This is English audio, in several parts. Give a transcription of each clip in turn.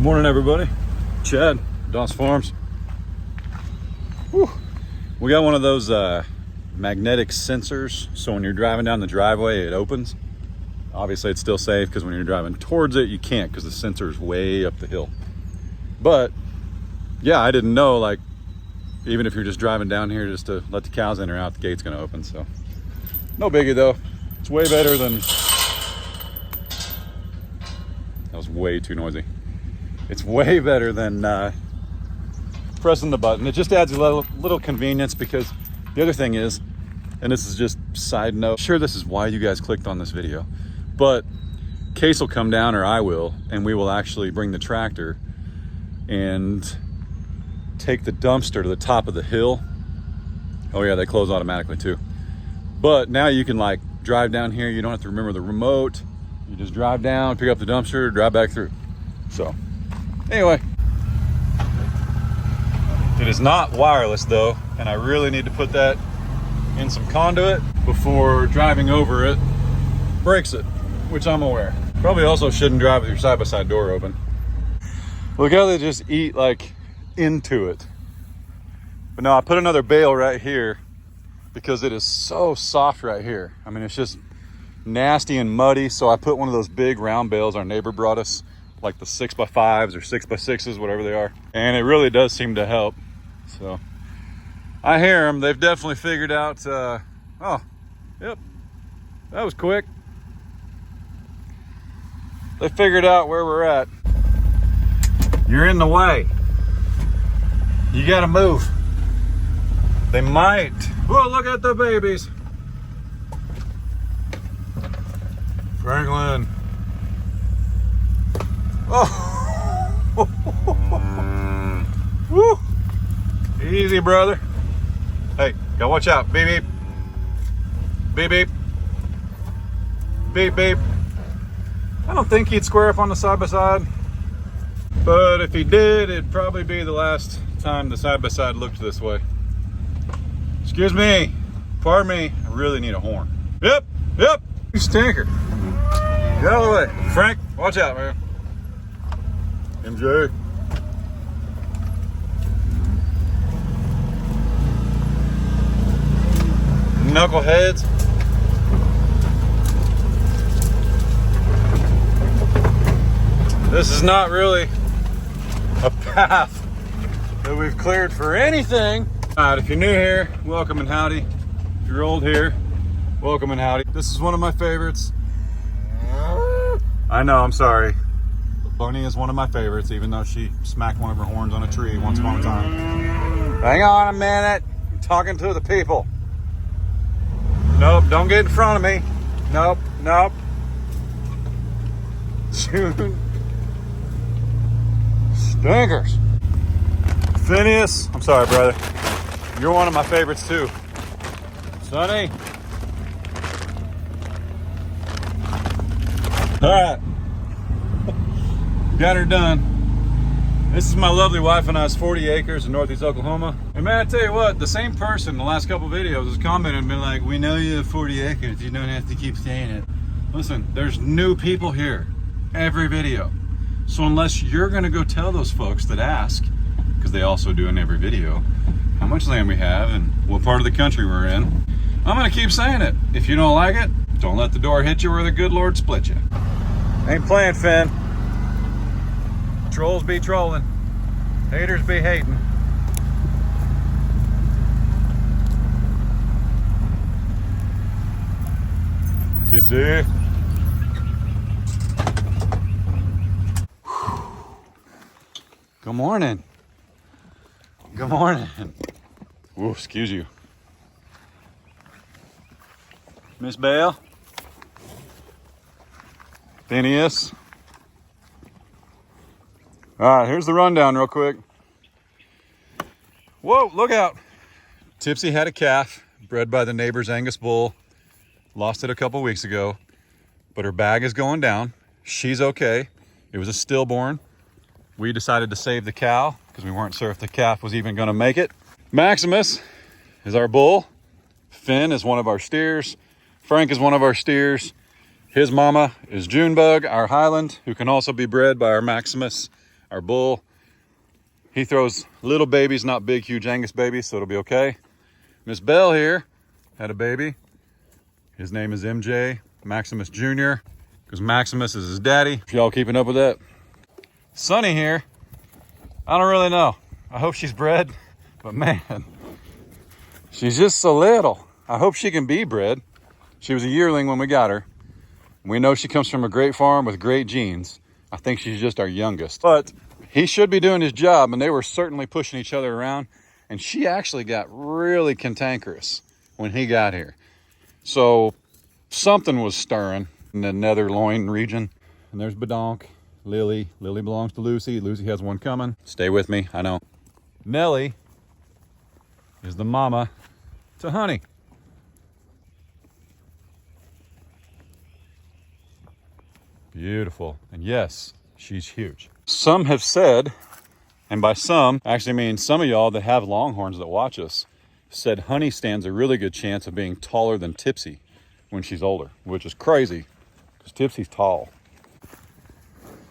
Morning, everybody. Chad, Doss Farms. Whew. We got one of those magnetic sensors, so when you're driving down the driveway, it opens. Obviously, it's still safe because when you're driving towards it, you can't because the sensor is way up the hill. But yeah, I didn't know, like, even if you're just driving down here just to let the cows in or out, the gate's gonna open. So no biggie though. It's way better than, that was way too noisy. It's way better than pressing the button. It just adds a little convenience, because the other thing is, and this is just side note, sure, this is why you guys clicked on this video, but Case will come down, or I will, and we will actually bring the tractor and take the dumpster to the top of the hill. Oh yeah, they close automatically too. But now you can like drive down here. You don't have to remember the remote. You just drive down, pick up the dumpster, drive back through. So anyway, it is not wireless though, and I really need to put that in some conduit before driving over it breaks it, which I'm aware. Probably also shouldn't drive with your side-by-side door open. Look how they just eat like into it. But no, I put another bale right here because it is so soft right here. I mean, it's just nasty and muddy. So I put one of those big round bales our neighbor brought us, like the 6x5s or 6x6s, whatever they are. And it really does seem to help. So I hear them. They've definitely figured out, oh, yep, that was quick. They figured out where we're at. You're in the way. You gotta move. They might. Whoa, look at the babies. Franklin. Oh. Woo. Easy, brother. Hey, gotta watch out. Beep, beep. Beep, beep. Beep, beep. I don't think he'd square up on the side-by-side. But if he did, it'd probably be the last time the side-by-side looked this way. Excuse me. Pardon me. I really need a horn. Yep. Yep. You stinker. Get out of the way. Frank, watch out, man. MJ. Knuckleheads. This is not really a path that we've cleared for anything. All right, if you're new here, welcome and howdy. If you're old here, welcome and howdy. This is one of my favorites. I know, I'm sorry. Bonnie is one of my favorites, even though she smacked one of her horns on a tree once upon a time. Hang on a minute, I'm talking to the people. Nope, don't get in front of me. Nope, nope. June. Stinkers. Phineas, I'm sorry, brother. You're one of my favorites too. Sonny. All right. Got her done. This is my lovely wife and I's 40 acres in Northeast Oklahoma. And man, I tell you what, the same person in the last couple videos has commented and been like, we know you have 40 acres. You don't have to keep saying it. Listen, there's new people here every video. So unless you're gonna go tell those folks that ask, because they also do in every video, how much land we have and what part of the country we're in, I'm gonna keep saying it. If you don't like it, don't let the door hit you where the good Lord split you. Ain't playing, Finn. Trolls be trolling. Haters be hating. Tipsy. Good morning. Good morning. Ooh, excuse you. Miss Bale. Phineas. All right, here's the rundown real quick. Whoa, look out. Tipsy had a calf bred by the neighbor's Angus bull. Lost it a couple weeks ago, but her bag is going down. She's okay. It was a stillborn. We decided to save the cow because we weren't sure if the calf was even gonna make it. Maximus is our bull. Finn is one of our steers. Frank is one of our steers. His mama is Junebug, our Highland, who can also be bred by our Maximus our bull. He throws little babies, not big, huge Angus babies, so it'll be okay. Miss Belle here had a baby. His name is MJ, Maximus Jr., because Maximus is his daddy. If y'all keeping up with that. Sunny here. I don't really know. I hope she's bred, but man, she's just so little. I hope she can be bred. She was a yearling when we got her. We know she comes from a great farm with great genes. I think she's just our youngest. But he should be doing his job, and they were certainly pushing each other around. And she actually got really cantankerous when he got here. So something was stirring in the nether loin region. And there's Badonk, Lily. Lily belongs to Lucy. Lucy has one coming. Stay with me, I know. Nellie is the mama to Honey. Beautiful. And yes, she's huge. Some have said, and by some, I actually mean some of y'all that have longhorns that watch us, said Honey stands a really good chance of being taller than Tipsy when she's older, which is crazy because Tipsy's tall.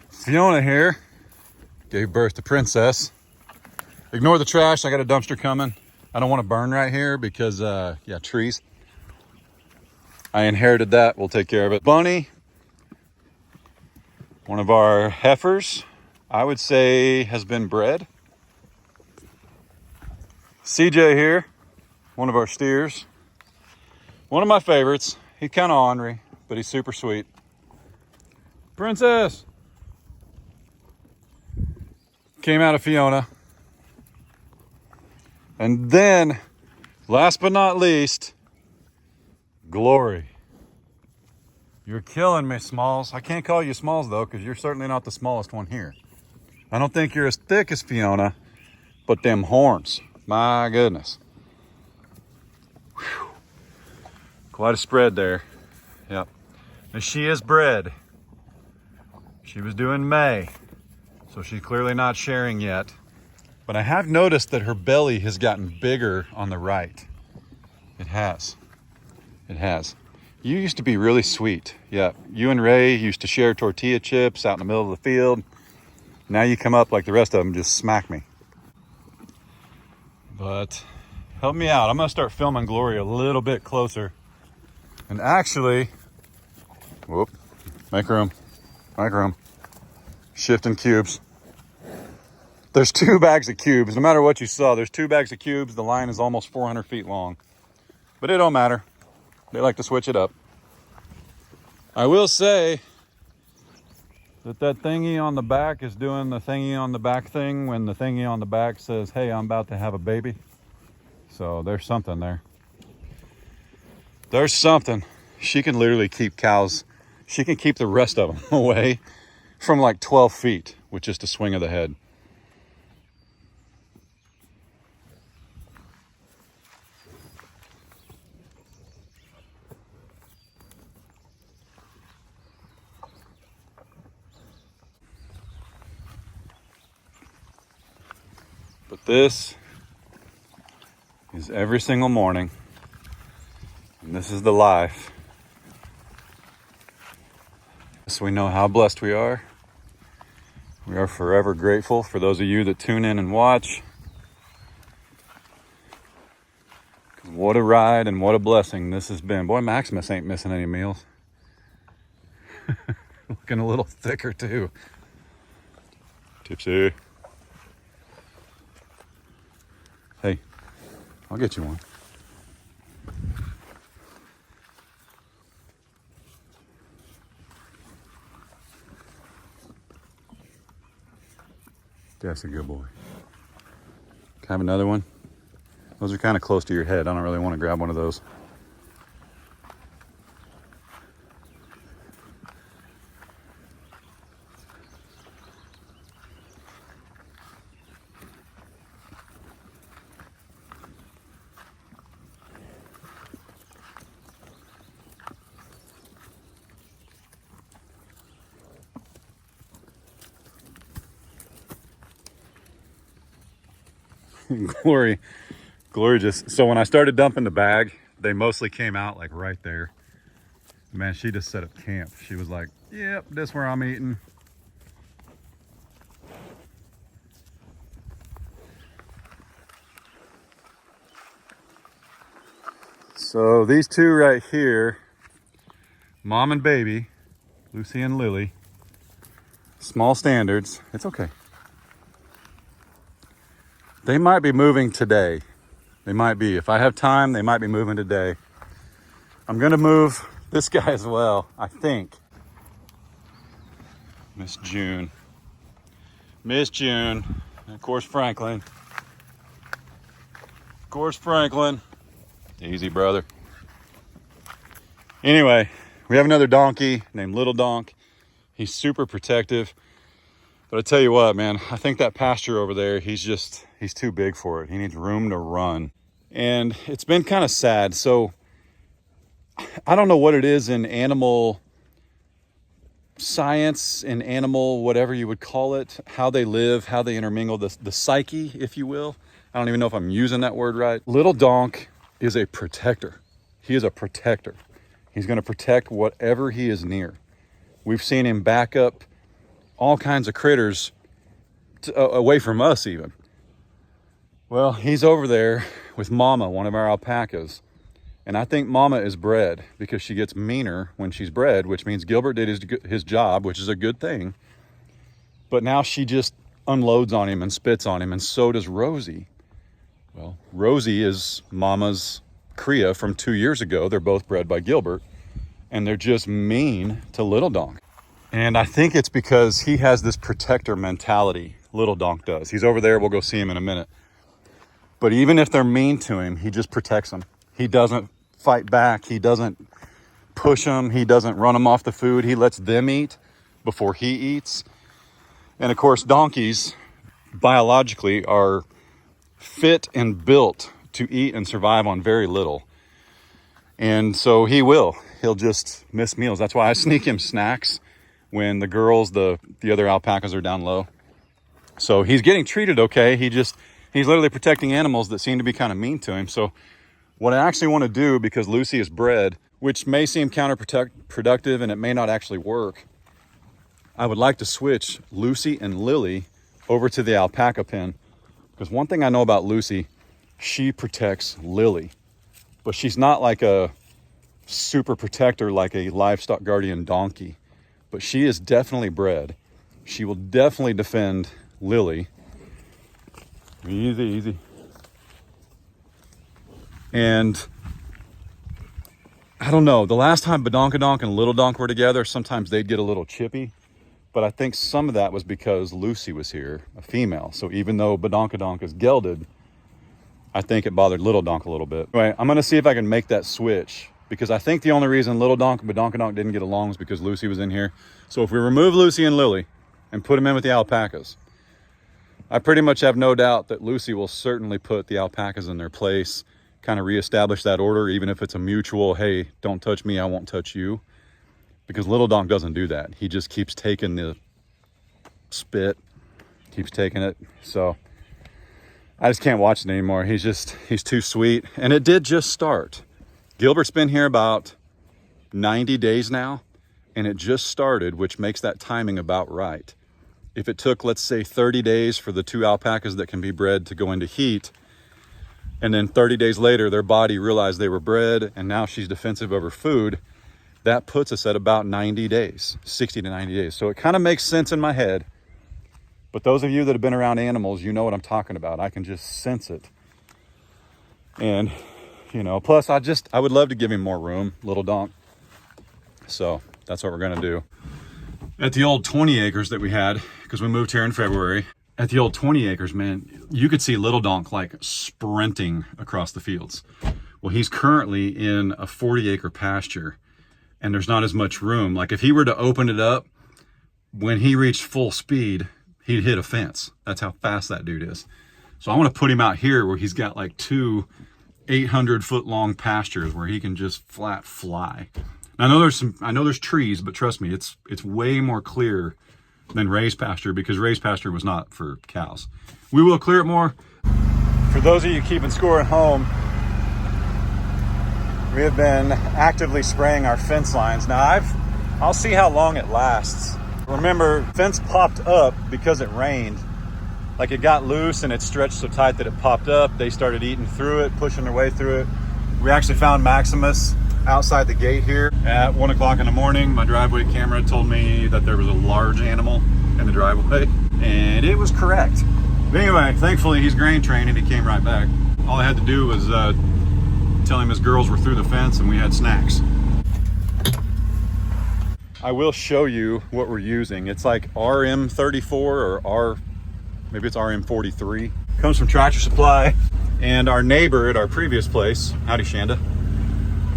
Fiona here gave birth to Princess. Ignore the trash, I got a dumpster coming. I don't want to burn right here because, yeah, trees. I inherited that, we'll take care of it. Bunny, one of our heifers, I would say has been bred. CJ here, one of our steers. One of my favorites. He's kind of ornery, but he's super sweet. Princess came out of Fiona. And then, last but not least, Glory. You're killing me, Smalls. I can't call you Smalls, though, because you're certainly not the smallest one here. I don't think you're as thick as Fiona, but them horns, my goodness. Whew. Quite a spread there. Yep. And she is bred. She was doing May, so she's clearly not sharing yet. But I have noticed that her belly has gotten bigger on the right. It has. It has. You used to be really sweet. Yeah, you and Ray used to share tortilla chips out in the middle of the field. Now you come up like the rest of them, just smack me. But help me out. I'm gonna start filming Glory a little bit closer. And actually, whoop, make room, make room. Shifting cubes. There's 2 bags of cubes. No matter what you saw, there's 2 bags of cubes. The line is almost 400 feet long. But it don't matter. They like to switch it up. I will say that thingy on the back is doing the thingy on the back thing when the thingy on the back says, hey, I'm about to have a baby. So there's something there. There's something. She can literally keep cows. She can keep the rest of them away from like 12 feet with just a swing of the head. But this is every single morning, and this is the life. So we know how blessed we are. We are forever grateful for those of you that tune in and watch. What a ride and what a blessing this has been. Boy, Maximus ain't missing any meals. Looking a little thicker too. Tipsy. Hey, I'll get you one. That's a good boy. Can I have another one? Those are kind of close to your head. I don't really want to grab one of those. Glory just, so when I started dumping the bag, they mostly came out like right there. Man, she just set up camp. She was like, yep, this where I'm eating. So these two right here, mom and baby, Lucy and Lily, small standards. It's okay. They might be moving today. They might be. If I have time, they might be moving today. I'm gonna move this guy as well, I think. Miss June. Miss June. And of course, Franklin. Of course, Franklin. Easy, brother. Anyway, we have another donkey named Little Donk. He's super protective. But I tell you what, man, I think that pasture over there, he's too big for it. He needs room to run. And it's been kind of sad. So I don't know what it is in animal science, in animal, whatever you would call it, how they live, how they intermingle, the psyche, if you will. I don't even know if I'm using that word right. Little Donk is a protector. He is a protector. He's going to protect whatever he is near. We've seen him back up all kinds of critters away from us even. Well, he's over there with Mama, one of our alpacas. And I think Mama is bred because she gets meaner when she's bred, which means Gilbert did his job, which is a good thing. But now she just unloads on him and spits on him, and so does Rosie. Well, Rosie is Mama's cria from 2 years ago. They're both bred by Gilbert, and they're just mean to Little Donk. And I think it's because he has this protector mentality. Little Donk does. He's over there. We'll go see him in a minute. But even if they're mean to him, he just protects them. He doesn't fight back. He doesn't push them. He doesn't run them off the food. He lets them eat before he eats. And of course, donkeys biologically are fit and built to eat and survive on very little. And so he'll just miss meals. That's why I sneak him snacks when the girls, the other alpacas are down low. So he's getting treated okay. He's literally protecting animals that seem to be kind of mean to him. So what I actually want to do, because Lucy is bred, which may seem counterproductive and it may not actually work, I would like to switch Lucy and Lily over to the alpaca pen. Because one thing I know about Lucy, she protects Lily. But she's not like a super protector like a livestock guardian donkey. But she is definitely bred. She will definitely defend Lily. Easy, easy. And I don't know, the last time Badonkadonk and Little Donk were together, sometimes they'd get a little chippy. But I think some of that was because Lucy was here, a female. So even though Badonkadonk is gelded, I think it bothered Little Donk a little bit. Anyway, I'm gonna see if I can make that switch, because I think the only reason Little Donk and Badonkadonk didn't get along was because Lucy was in here. So if we remove Lucy and Lily and put them in with the alpacas, I pretty much have no doubt that Lucy will certainly put the alpacas in their place, kind of reestablish that order, even if it's a mutual, hey, don't touch me, I won't touch you. Because Little Donk doesn't do that. He just keeps taking the spit, keeps taking it. So I just can't watch it anymore. He's too sweet. And it did just start. Gilbert's been here about 90 days now, and it just started, which makes that timing about right. If it took, let's say, 30 days for the two alpacas that can be bred to go into heat, and then 30 days later, their body realized they were bred, and now she's defensive over food, that puts us at about 90 days, 60 to 90 days. So it kind of makes sense in my head. But those of you that have been around animals, you know what I'm talking about. I can just sense it. And, you know, plus I would love to give him more room, Little Donk. So that's what we're going to do. At the old 20 acres that we had, because we moved here in February, at the old 20 acres, man, you could see Little Donk like sprinting across the fields. Well, he's currently in a 40-acre pasture, and there's not as much room. Like if he were to open it up, when he reached full speed, he'd hit a fence. That's how fast that dude is. So I want to put him out here where he's got like two 800-foot long pastures where he can just flat fly. Now, I know there's trees, but trust me, it's way more clear than raised pasture, because raised pasture was not for cows. We will clear it more. For those of you keeping score at home, we have been actively spraying our fence lines. Now I'll see how long it lasts. Remember, fence popped up because it rained. Like it got loose and it stretched so tight that it popped up. They started eating through it, pushing their way through it. We actually found Maximus outside the gate here at 1 o'clock in the morning. My driveway camera told me that there was a large animal in the driveway, and it was correct. But anyway, thankfully he's grain trained and he came right back. All I had to do was tell him his girls were through the fence and we had snacks. I will show you what we're using. It's like RM34 or maybe it's RM43. Comes from Tractor Supply. And our neighbor at our previous place, howdy Shanda,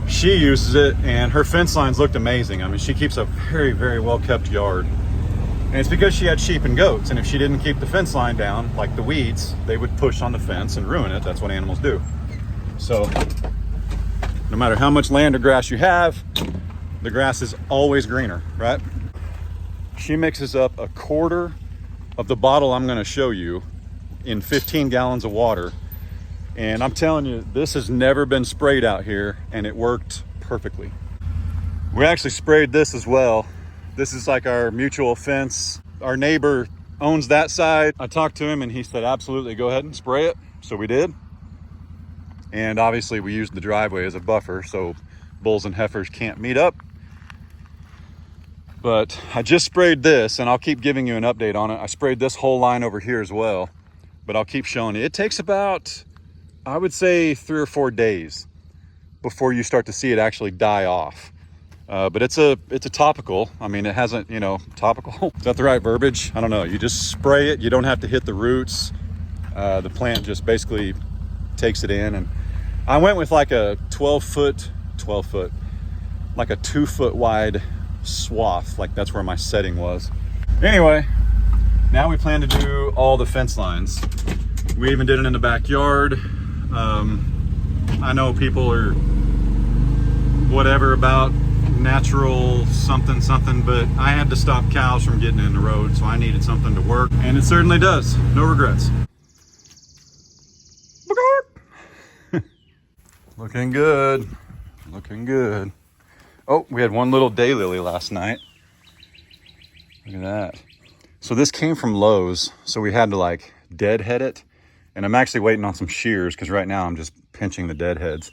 she uses it and her fence lines looked amazing. I mean, she keeps a very, very well kept yard. And it's because she had sheep and goats. And if she didn't keep the fence line down, like the weeds, they would push on the fence and ruin it. That's what animals do. So no matter how much land or grass you have, the grass is always greener, right? She mixes up a quarter of the bottle I'm gonna show you in 15 gallons of water. And I'm telling you, this has never been sprayed out here and it worked perfectly. We actually sprayed this as well. This is like our mutual fence. Our neighbor owns that side. I talked to him and he said, absolutely, go ahead and spray it. So we did. And obviously we used the driveway as a buffer so bulls and heifers can't meet up. But I just sprayed this and I'll keep giving you an update on it. I sprayed this whole line over here as well, but I'll keep showing you. It takes about, I would say 3 or 4 days before you start to see it actually die off. But it's a topical. I mean, it hasn't, topical. Is that the right verbiage? I don't know. You just spray it. You don't have to hit the roots. The plant just basically takes it in. And I went with like a 12 foot, like a 2 foot wide swath. Like that's where my setting was. Anyway, now we plan to do all the fence lines. We even did it in the backyard. I know people are whatever about natural something, but I had to stop cows from getting in the road, so I needed something to work, and it certainly does. No regrets. Looking good. Looking good. Oh, we had one little daylily last night. Look at that. So this came from Lowe's, so we had to like deadhead it. And I'm actually waiting on some shears because right now I'm just pinching the deadheads.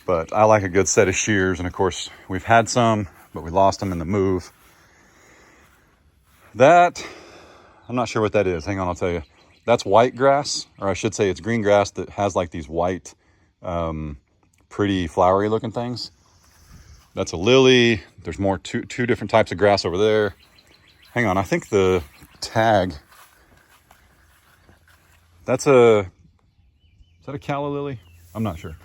But I like a good set of shears. And of course, we've had some, but we lost them in the move. That, I'm not sure what that is. Hang on, I'll tell you. That's white grass, or I should say it's green grass that has like these white, pretty flowery looking things. That's a lily. There's more, two different types of grass over there. Hang on, I think the tag, is that a calla lily? I'm not sure.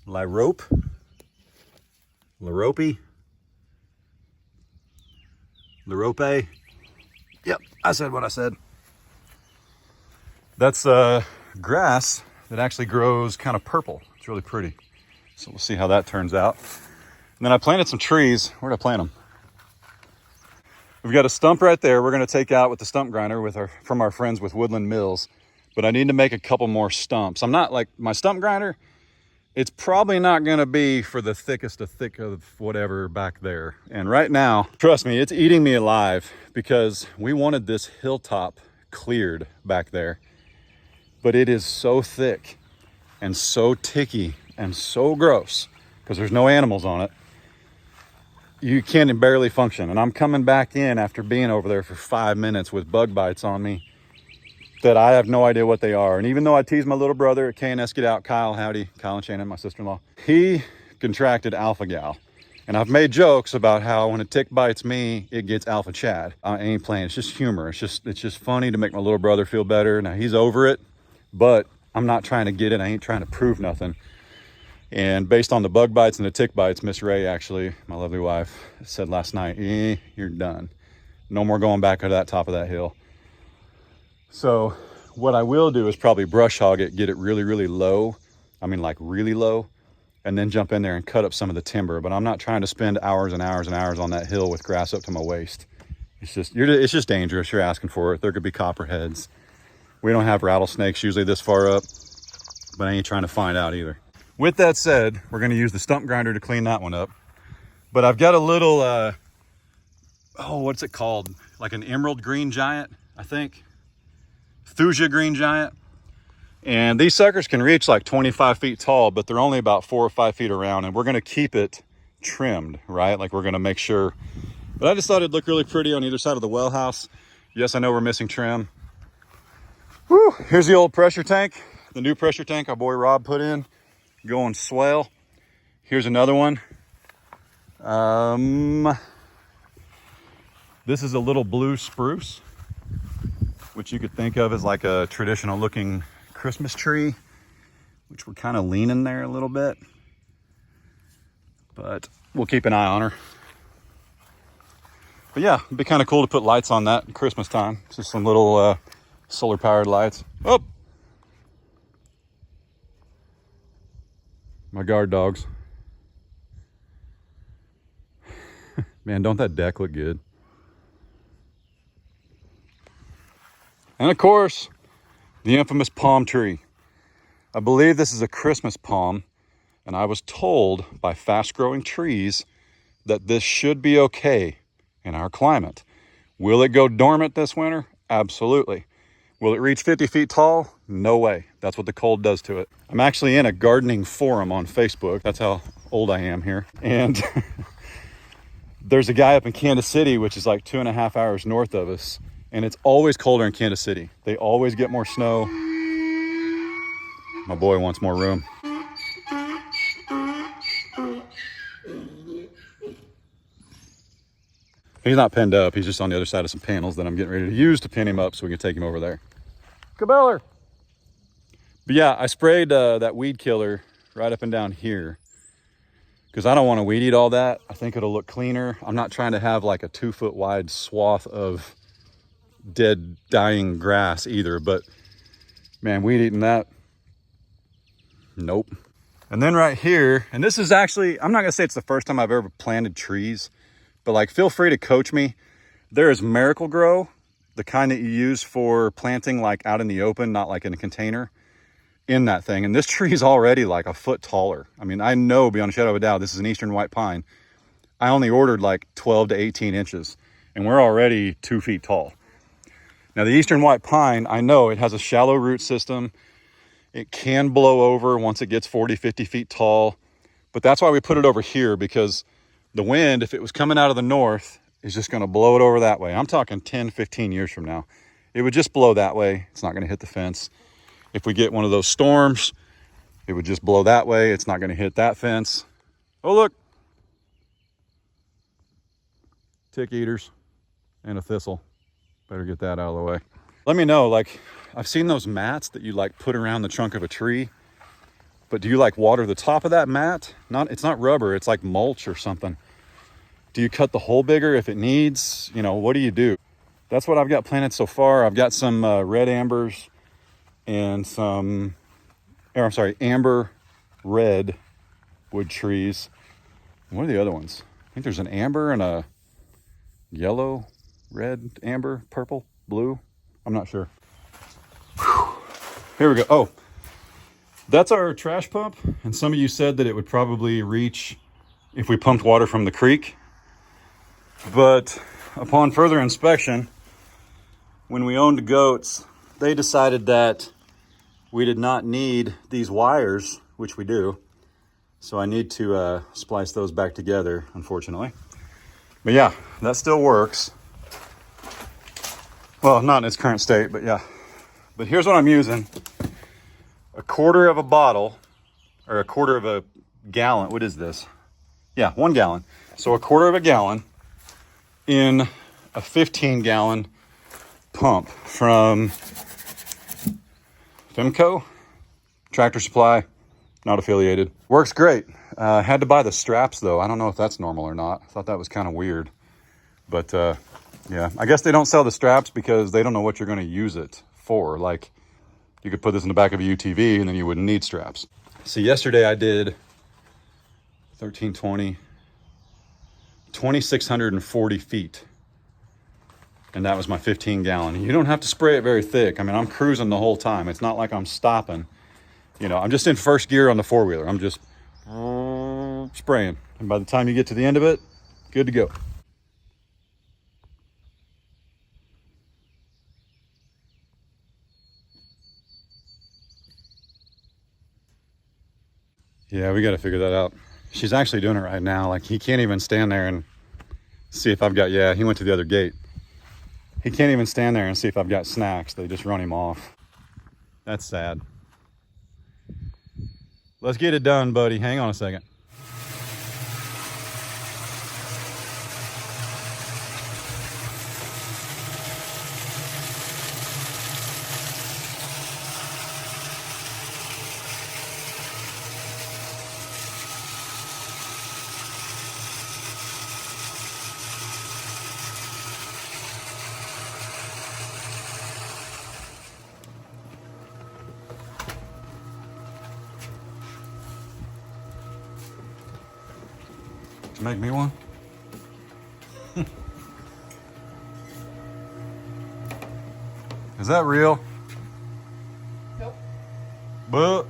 Larope? Larope? Larope? Yep, I said what I said. That's grass that actually grows kind of purple. It's really pretty. So we'll see how that turns out. And then I planted some trees. Where did I plant them? We've got a stump right there we're going to take out with the stump grinder from our friends with Woodland Mills. But I need to make a couple more stumps. I'm not like, my stump grinder, it's probably not going to be for the thickest of thick of whatever back there. And right now, trust me, it's eating me alive because we wanted this hilltop cleared back there. But it is so thick and so ticky and so gross because there's no animals on it. You can't barely function. And I'm coming back in after being over there for 5 minutes with bug bites on me that I have no idea what they are. And even though I teased my little brother at K&S Get Out, Kyle, howdy, Kyle and Shannon, my sister-in-law, he contracted alpha gal. And I've made jokes about how when a tick bites me, it gets alpha Chad. I ain't playing, it's just humor. It's just funny to make my little brother feel better. Now he's over it, but I'm not trying to get it. I ain't trying to prove nothing. And based on the bug bites and the tick bites, Miss Ray, actually, my lovely wife, said last night, you're done. No more going back to that top of that hill. So what I will do is probably brush hog it, get it really, really low. I mean, like really low, and then jump in there and cut up some of the timber. But I'm not trying to spend hours and hours and hours on that hill with grass up to my waist. It's just dangerous. You're asking for it. There could be copperheads. We don't have rattlesnakes usually this far up, but I ain't trying to find out either. With that said, we're going to use the stump grinder to clean that one up. But I've got a little, what's it called? Like an emerald green giant, I think. Thuja green giant. And these suckers can reach like 25 feet tall, but they're only about 4 or 5 feet around, and we're gonna keep it trimmed, right? Like we're gonna make sure, but I just thought it'd look really pretty on either side of the well house. Yes, I know we're missing trim. Whew, here's the old pressure tank, the new pressure tank our boy Rob put in, going swell. Here's another one. This is a little blue spruce, which you could think of as like a traditional looking Christmas tree, which we're kind of leaning there a little bit, but we'll keep an eye on her. But yeah, it'd be kind of cool to put lights on that at Christmas time. Just some little solar powered lights. Oh, my guard dogs. Man, don't that deck look good? And of course, the infamous palm tree. I believe this is a Christmas palm, and I was told by fast growing trees that this should be okay in our climate. Will it go dormant this winter? Absolutely. Will it reach 50 feet tall? No way. That's what the cold does to it. I'm actually in a gardening forum on Facebook. That's how old I am here. And there's a guy up in Kansas City, which is like 2.5 hours north of us. And it's always colder in Kansas City. They always get more snow. My boy wants more room. He's not pinned up. He's just on the other side of some panels that I'm getting ready to use to pin him up so we can take him over there. Cabeller. But yeah, I sprayed that weed killer right up and down here because I don't want to weed eat all that. I think it'll look cleaner. I'm not trying to have like a 2-foot wide swath of dead, dying grass either, but man, weed eating that, nope. And then right here, and this is actually, I'm not gonna say it's the first time I've ever planted trees, but like feel free to coach me. There is Miracle Grow, the kind that you use for planting like out in the open, not like in a container, in that thing. And this tree is already like a foot taller. I mean, I know beyond a shadow of a doubt, this is an Eastern White Pine. I only ordered like 12 to 18 inches and we're already 2 feet tall. Now the Eastern White Pine, I know it has a shallow root system. It can blow over once it gets 40, 50 feet tall, but that's why we put it over here, because the wind, if it was coming out of the north, is just gonna blow it over that way. I'm talking 10, 15 years from now. It would just blow that way. It's not gonna hit the fence. If we get one of those storms, it would just blow that way. It's not gonna hit that fence. Oh, look. Tick eaters and a thistle. Better get that out of the way. Let me know, like, I've seen those mats that you like put around the trunk of a tree, but do you like water the top of that mat? It's not rubber, it's like mulch or something. Do you cut the hole bigger if it needs? You know, what do you do? That's what I've got planted so far. I've got some red ambers and some, amber red wood trees. What are the other ones? I think there's an amber and a yellow, red, amber, purple, blue. I'm not sure. Whew. Here we go. Oh, that's our trash pump. And some of you said that it would probably reach if we pumped water from the creek. But upon further inspection, when we owned goats, they decided that we did not need these wires, which we do. So I need to splice those back together, unfortunately. But yeah, that still works. Well, not in its current state, but yeah. But here's what I'm using. A quarter of a bottle, or a quarter of a gallon. What is this? Yeah, 1 gallon. So a quarter of a gallon in a 15-gallon pump from Femco, Tractor Supply, not affiliated. Works great. Had to buy the straps though. I don't know if that's normal or not. I thought that was kind of weird. But yeah, I guess they don't sell the straps because they don't know what you're going to use it for. Like, you could put this in the back of a UTV and then you wouldn't need straps. See, yesterday I did 2,640 feet. And that was my 15-gallon. You don't have to spray it very thick. I mean, I'm cruising the whole time. It's not like I'm stopping. You know, I'm just in first gear on the four-wheeler. I'm just spraying. And by the time you get to the end of it, good to go. Yeah, we got to figure that out. She's actually doing it right now. Like, he can't even stand there and see if I've got, yeah, he went to the other gate. He can't even stand there and see if I've got snacks. They just run him off. That's sad. Let's get it done, buddy. Hang on a second. Make me one. Is that real? Nope. But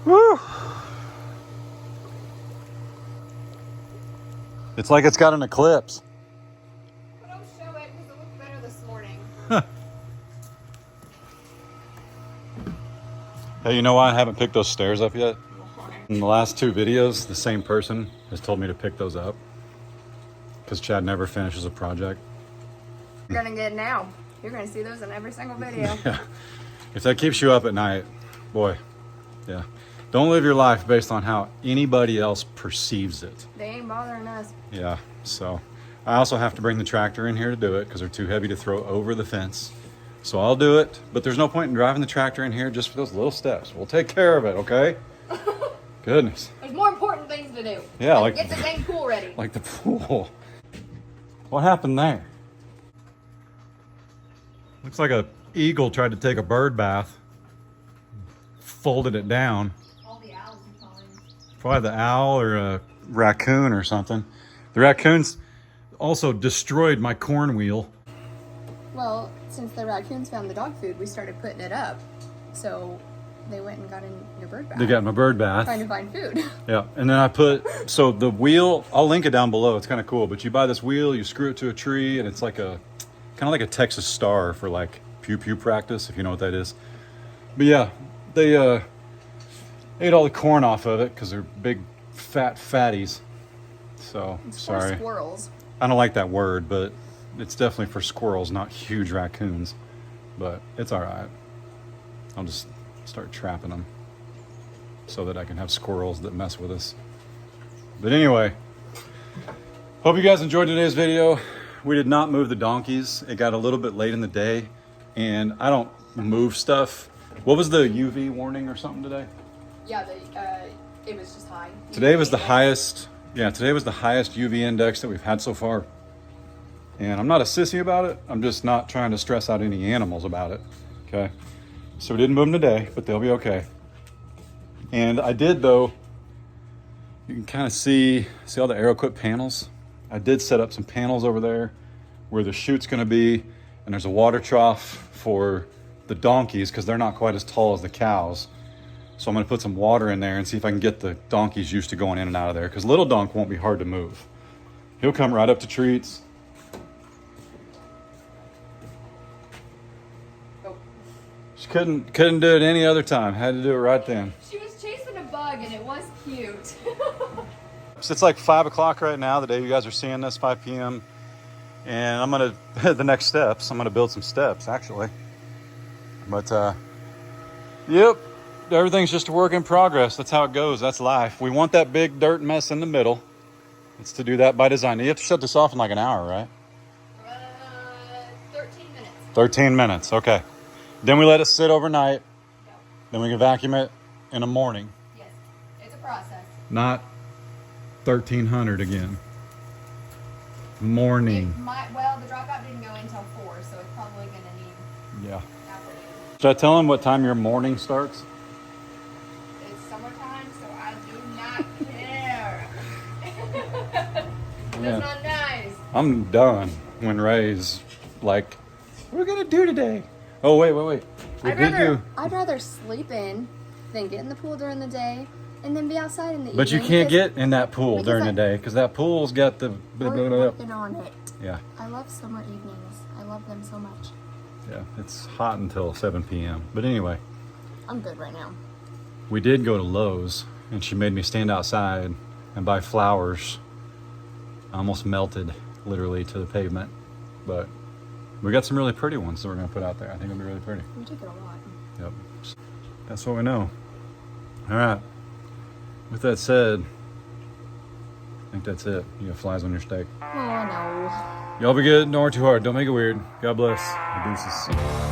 woo. It's like it's got an eclipse. But don't show it because it looked better this morning. Hey, you know why I haven't picked those stairs up yet? In the last 2 videos, the same person has told me to pick those up because Chad never finishes a project. You're gonna get it now. You're gonna see those in every single video. Yeah. If that keeps you up at night, boy, yeah. Don't live your life based on how anybody else perceives it. They ain't bothering us. Yeah, so I also have to bring the tractor in here to do it because they're too heavy to throw over the fence. So I'll do it, but there's no point in driving the tractor in here just for those little steps. We'll take care of it, okay? Goodness. There's more important things to do. Yeah, like get the dang pool ready. Like the pool. What happened there? Looks like a eagle tried to take a bird bath. Folded it down. All the owls you calling. Probably the owl or a raccoon or something. The raccoons also destroyed my corn wheel. Well, since the raccoons found the dog food, we started putting it up. So they went and got in your bird bath. They got in my bird bath. Trying to find food. Yeah, and then I put, so the wheel, I'll link it down below. It's kind of cool, but you buy this wheel, you screw it to a tree, and it's like a, kind of like a Texas Star for like pew-pew practice, if you know what that is. But yeah, they ate all the corn off of it because they're big, fat fatties. So, It's sorry. for squirrels. I don't like that word, but it's definitely for squirrels, not huge raccoons. But it's all right. I'll just start trapping them so that I can have squirrels that mess with us. But anyway, hope you guys enjoyed today's video. We did not move the donkeys. It got a little bit late in the day, and I don't move stuff. What was the UV warning or something today? Yeah, it was just high. Today was the highest. Yeah, today was the highest UV index that we've had so far. And I'm not a sissy about it. I'm just not trying to stress out any animals about it. Okay. So we didn't move them today, but they'll be okay. And I did, though, you can kind of see all the ArrowQuip panels. I did set up some panels over there where the chute's going to be, and there's a water trough for the donkeys because they're not quite as tall as the cows. So I'm going to put some water in there and see if I can get the donkeys used to going in and out of there, because little donk won't be hard to move. He'll come right up to treats. She couldn't do it any other time. Had to do it right then. She was chasing a bug and it was cute. So it's like 5 o'clock right now, the day you guys are seeing this, 5 p.m. And I'm going to, the next steps, I'm going to build some steps, actually. But, yep, everything's just a work in progress. That's how it goes. That's life. We want that big dirt mess in the middle. It's to do that by design. You have to shut this off in like an hour, right? 13 minutes. 13 minutes, okay. Then we let it sit overnight. Yep. Then we can vacuum it in the morning. Yes, it's a process. Not 1300 again. Morning. Well, the dropout didn't go until 4, so it's probably going to need Yeah. afternoon. Should I tell him what time your morning starts? It's summertime, so I do not care. Yeah. That's not nice. I'm done when Ray's like, what are we going to do today? Oh, wait. I'd rather sleep in than get in the pool during the day and then be outside in the But you evening. can't get in that pool because during the day because that pool's got the. We're working on it. Yeah. I love summer evenings. I love them so much. Yeah, it's hot until 7 p.m. But anyway, I'm good right now. we did go to Lowe's, and she made me stand outside and buy flowers. I almost melted, literally, to the pavement. But we got some really pretty ones that we're going to put out there. I think it'll be really pretty. We took it a lot. Yep. That's what we know. All right. With that said, I think that's it. You got flies on your steak. Oh, no. Y'all be good. Don't work too hard. Don't make it weird. God bless. Deuces.